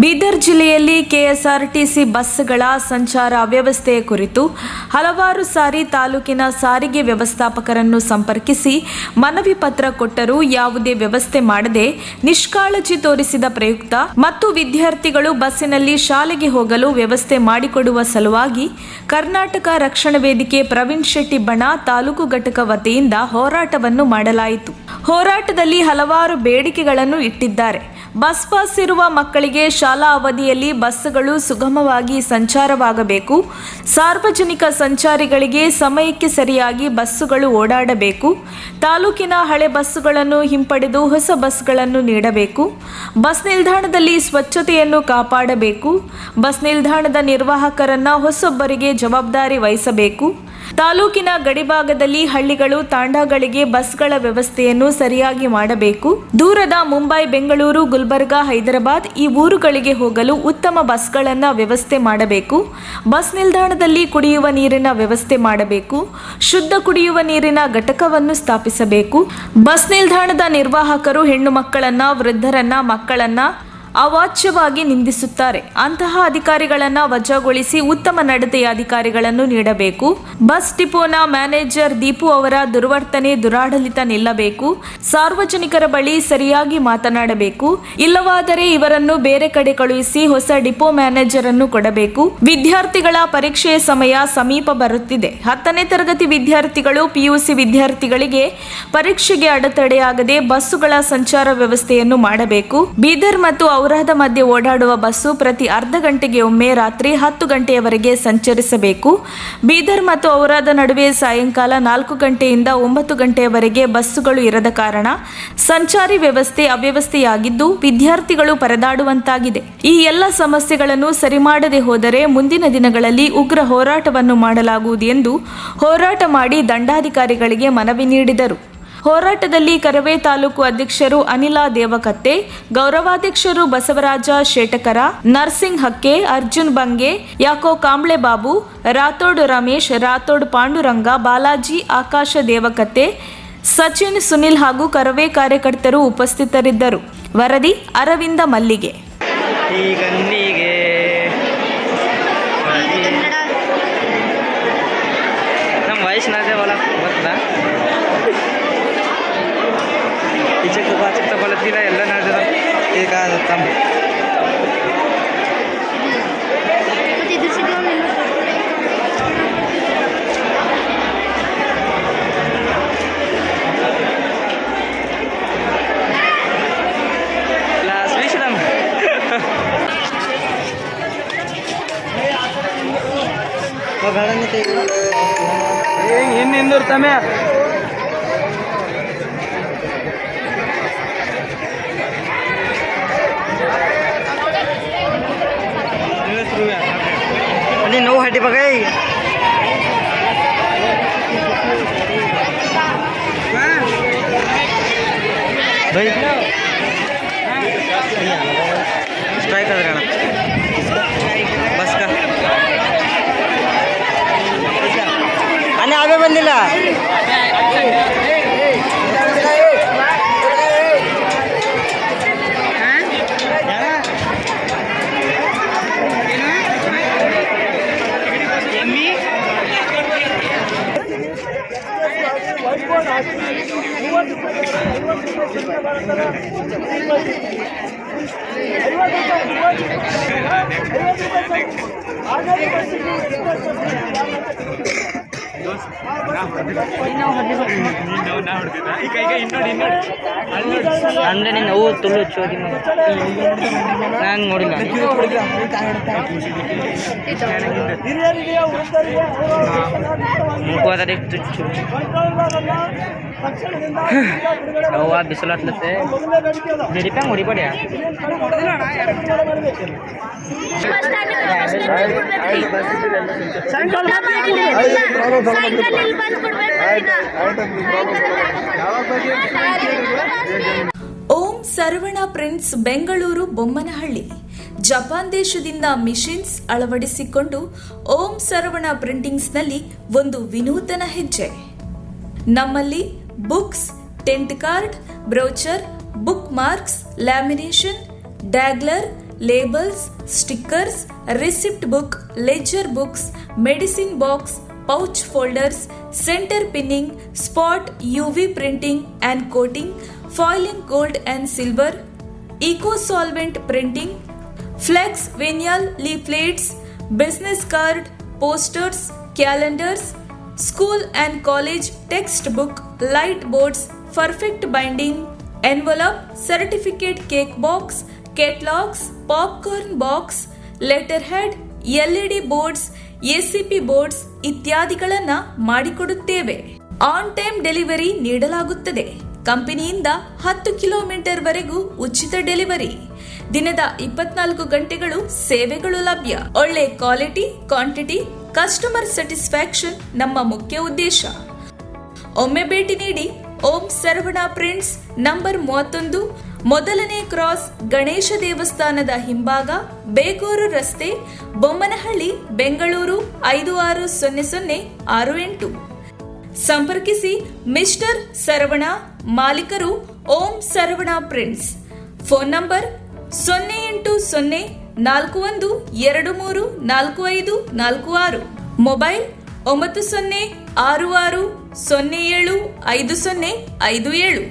ಬೀದರ್ ಜಿಲ್ಲೆಯಲ್ಲಿ ಕೆಎಸ್ಆರ್ಟಿಸಿ ಬಸ್ಗಳ ಸಂಚಾರ ಅವ್ಯವಸ್ಥೆಯ ಕುರಿತು ಹಲವಾರು ಸಾರಿ ತಾಲೂಕಿನ ಸಾರಿಗೆ ವ್ಯವಸ್ಥಾಪಕರನ್ನು ಸಂಪರ್ಕಿಸಿ ಮನವಿ ಪತ್ರ ಕೊಟ್ಟರೂ ಯಾವುದೇ ವ್ಯವಸ್ಥೆ ಮಾಡದೆ ನಿಷ್ಕಾಳಜಿ ತೋರಿಸಿದ ಪ್ರಯುಕ್ತ ಮತ್ತು ವಿದ್ಯಾರ್ಥಿಗಳು ಬಸ್ಸಿನಲ್ಲಿ ಶಾಲೆಗೆ ಹೋಗಲು ವ್ಯವಸ್ಥೆ ಮಾಡಿಕೊಡುವ ಸಲುವಾಗಿ ಕರ್ನಾಟಕ ರಕ್ಷಣಾ ವೇದಿಕೆ ಪ್ರವೀಣ್ ಶೆಟ್ಟಿ ಬಣ ತಾಲೂಕು ಘಟಕ ವತಿಯಿಂದ ಹೋರಾಟವನ್ನು ಮಾಡಲಾಯಿತು. ಹೋರಾಟದಲ್ಲಿ ಹಲವಾರು ಬೇಡಿಕೆಗಳನ್ನು ಇಟ್ಟಿದ್ದಾರೆ. ಬಸ್ ಪಾಸ್ ಇರುವ ಮಕ್ಕಳಿಗೆ ಶಾಲಾ ಅವಧಿಯಲ್ಲಿ ಬಸ್ಸುಗಳು ಸುಗಮವಾಗಿ ಸಂಚಾರವಾಗಬೇಕು. ಸಾರ್ವಜನಿಕ ಸಂಚಾರಿಗಳಿಗೆ ಸಮಯಕ್ಕೆ ಸರಿಯಾಗಿ ಬಸ್ಸುಗಳು ಓಡಾಡಬೇಕು. ತಾಲೂಕಿನ ಹಳೆ ಬಸ್ಸುಗಳನ್ನು ಹಿಂಪಡೆದು ಹೊಸ ಬಸ್ಗಳನ್ನು ನೀಡಬೇಕು. ಬಸ್ ನಿಲ್ದಾಣದಲ್ಲಿ ಸ್ವಚ್ಛತೆಯನ್ನು ಕಾಪಾಡಬೇಕು. ಬಸ್ ನಿಲ್ದಾಣದ ನಿರ್ವಾಹಕರನ್ನ ಹೊಸೊಬ್ಬರಿಗೆ ಜವಾಬ್ದಾರಿ ವಹಿಸಬೇಕು. ತಾಲೂಕಿನ ಗಡಿಭಾಗದಲ್ಲಿ ಹಳ್ಳಿಗಳು ತಾಂಡಾಗಳಿಗೆ ಬಸ್ಗಳ ವ್ಯವಸ್ಥೆಯನ್ನು ಸರಿಯಾಗಿ ಮಾಡಬೇಕು. ದೂರದ ಮುಂಬೈ, ಬೆಂಗಳೂರು, ಗುಲ್ಬರ್ಗಾ, ಹೈದರಾಬಾದ್ ಈ ಊರುಗಳಿಗೆ ಹೋಗಲು ಉತ್ತಮ ಬಸ್ಗಳನ್ನು ವ್ಯವಸ್ಥೆ ಮಾಡಬೇಕು. ಬಸ್ ನಿಲ್ದಾಣದಲ್ಲಿ ಕುಡಿಯುವ ನೀರಿನ ವ್ಯವಸ್ಥೆ ಮಾಡಬೇಕು. ಶುದ್ಧ ಕುಡಿಯುವ ನೀರಿನ ಘಟಕವನ್ನು ಸ್ಥಾಪಿಸಬೇಕು. ಬಸ್ ನಿಲ್ದಾಣದ ನಿರ್ವಾಹಕರು ಹೆಣ್ಣು ಮಕ್ಕಳನ್ನ, ವೃದ್ಧರನ್ನ, ಮಕ್ಕಳನ್ನ ಅವಾಚ್ಯವಾಗಿ ನಿಂದಿಸುತ್ತಾರೆ. ಅಂತಹ ಅಧಿಕಾರಿಗಳನ್ನು ವಜಾಗೊಳಿಸಿ ಉತ್ತಮ ನಡತೆಯ ಅಧಿಕಾರಿಗಳನ್ನು ನೀಡಬೇಕು. ಬಸ್ ಡಿಪೋನ ಮ್ಯಾನೇಜರ್ ದೀಪು ಅವರ ದುರ್ವರ್ತನೆ, ದುರಾಡಳಿತ ನಿಲ್ಲಬೇಕು. ಸಾರ್ವಜನಿಕರ ಬಳಿ ಸರಿಯಾಗಿ ಮಾತನಾಡಬೇಕು. ಇಲ್ಲವಾದರೆ ಇವರನ್ನು ಬೇರೆ ಕಡೆ ಕಳುಹಿಸಿ ಹೊಸ ಡಿಪೋ ಮ್ಯಾನೇಜರ್ ಅನ್ನು ಕೊಡಬೇಕು. ವಿದ್ಯಾರ್ಥಿಗಳ ಪರೀಕ್ಷೆಯ ಸಮಯ ಸಮೀಪ ಬರುತ್ತಿದೆ. 10ನೇ ತರಗತಿ ವಿದ್ಯಾರ್ಥಿಗಳು, ಪಿಯುಸಿ ವಿದ್ಯಾರ್ಥಿಗಳಿಗೆ ಪರೀಕ್ಷೆಗೆ ಅಡೆತಡೆಯಾಗದೆ ಬಸ್ಸುಗಳ ಸಂಚಾರ ವ್ಯವಸ್ಥೆಯನ್ನು ಮಾಡಬೇಕು. ಬೀದರ್ ಮತ್ತು ಔರಾದ ಮಧ್ಯೆ ಓಡಾಡುವ ಬಸ್ಸು ಪ್ರತಿ ಅರ್ಧ ಗಂಟೆಗೆ ಒಮ್ಮೆ ರಾತ್ರಿ 10 ಗಂಟೆಯವರೆಗೆ ಸಂಚರಿಸಬೇಕು. ಬೀದರ್ ಮತ್ತು ಔರಾದ ನಡುವೆ ಸಾಯಂಕಾಲ 4 ಗಂಟೆಯಿಂದ 9 ಗಂಟೆಯವರೆಗೆ ಬಸ್ಸುಗಳು ಇರದ ಕಾರಣ ಸಂಚಾರಿ ವ್ಯವಸ್ಥೆ ಅವ್ಯವಸ್ಥೆಯಾಗಿದ್ದು ವಿದ್ಯಾರ್ಥಿಗಳು ಪರದಾಡುವಂತಾಗಿದೆ. ಈ ಎಲ್ಲ ಸಮಸ್ಯೆಗಳನ್ನು ಸರಿ ಮಾಡದೆ ಹೋದರೆ ಮುಂದಿನ ದಿನಗಳಲ್ಲಿ ಉಗ್ರ ಹೋರಾಟವನ್ನು ಮಾಡಲಾಗುವುದು ಎಂದು ಹೋರಾಟ ಮಾಡಿ ದಂಡಾಧಿಕಾರಿಗಳಿಗೆ ಮನವಿ ನೀಡಿದರು. ಹೋರಾಟದಲ್ಲಿ ಕರವೇ ತಾಲೂಕು ಅಧ್ಯಕ್ಷರು ಅನಿಲ ದೇವಕತ್ತೆ, ಗೌರವಾಧ್ಯಕ್ಷರು ಬಸವರಾಜ ಶೇಟಕರ, ನರ್ಸಿಂಗ್ ಹಕ್ಕೆ, ಅರ್ಜುನ್ ಬಂಗೆ, ಯಾಕೋ ಕಾಂಬ್ಳೆ ಬಾಬು, ರಾಥೋಡ್ ರಮೇಶ್, ರಾಥೋಡ್ ಪಾಂಡುರಂಗ, ಬಾಲಾಜಿ, ಆಕಾಶ ದೇವಕತ್ತೆ, ಸಚಿನ್, ಸುನಿಲ್ ಹಾಗೂ ಕರವೇ ಕಾರ್ಯಕರ್ತರು ಉಪಸ್ಥಿತರಿದ್ದರು. ವರದಿ ಅರವಿಂದ ಮಲ್ಲಿಗೆ. ತಗೊಳ್ತಿಲ್ಲ ಎಲ್ಲ ನಡೆದ ಈಗ ತಮ್ಮ ಇನ್ನಿಂದೂರು ತಮ್ಮ आणि 9 हाटी बघा भाई स्ट्राइक कर रहा बस का आणि आवे बंदिला ಅಂದ್ರೆ ನೀನು ಅವು ತುಳು ಚೋದಿ ನಾನು ನೋಡಿಲ್ಲ ಮುಖವಾದರೆ ತುಚ್ಚು ಅವ ಬಿಸಿಲತ್ಲತ್ತೆ ಜಡಿಪಂಗ್ ಹೊಡಿಪಡ್ಯಾ ಓಂ ಸರವಣ ಪ್ರಿಂಟ್ಸ್, ಬೆಂಗಳೂರು ಬೊಮ್ಮನಹಳ್ಳಿ. ಜಪಾನ್ ದೇಶದಿಂದ ಮಿಷಿನ್ಸ್ ಅಳವಡಿಸಿಕೊಂಡು ಓಂ ಸರವಣ ಪ್ರಿಂಟಿಂಗ್ಸ್ನಲ್ಲಿ ಒಂದು ವಿನೂತನ ಹೆಜ್ಜೆ. ನಮ್ಮಲ್ಲಿ books, tent card, brochure, bookmarks, lamination, dangler, labels, stickers, receipt book, ledger books, medicine box, pouch folders, center pinning, spot UV printing and coating, foiling gold and silver, eco solvent printing, flex vinyl leaflets, business card, posters, calendars, school and college textbook, light boards, perfect binding, envelope, certificate cake box, catalogs, popcorn box, letterhead, LED boards, ACP boards ಇತ್ಯಾದಿಗಳನ್ನ ಮಾಡಿಕೊಡುತ್ತೇವೆ. On time delivery ನೀಡಲಾಗುತ್ತದೆ. ಕಂಪನಿಯಿಂದ 10 kilometre ವರೆಗೂ ಉಚಿತ delivery. ದಿನದ 24 ಗಂಟೆಗಳು ಸೇವೆಗಳು ಲಭ್ಯ. ಒಳ್ಳೆ ಕ್ವಾಲಿಟಿ, ಕ್ವಾಂಟಿಟಿ, ಕಸ್ಟಮರ್ ಸ್ಯಾಟಿಸ್ಫ್ಯಾಕ್ಷನ್ ನಮ್ಮ ಮುಖ್ಯ ಉದ್ದೇಶ. ಒಮ್ಮೆ ಭೇಟಿ ನೀಡಿ. ಓಂ ಸರ್ವಣ ಪ್ರಿಂಟ್ಸ್, ನಂಬರ್ 31, ಮೊದಲನೇ ಕ್ರಾಸ್, ಗಣೇಶ ದೇವಸ್ಥಾನದ ಹಿಂಭಾಗ, ಬೇಗೂರು ರಸ್ತೆ, ಬೊಮ್ಮನಹಳ್ಳಿ, ಬೆಂಗಳೂರು 560068. ಸಂಪರ್ಕಿಸಿ ಮಿಸ್ಟರ್ ಸರವಣ, ಮಾಲೀಕರು Om Saravana prints. Phone number 08041234546. Mobile 9066075057.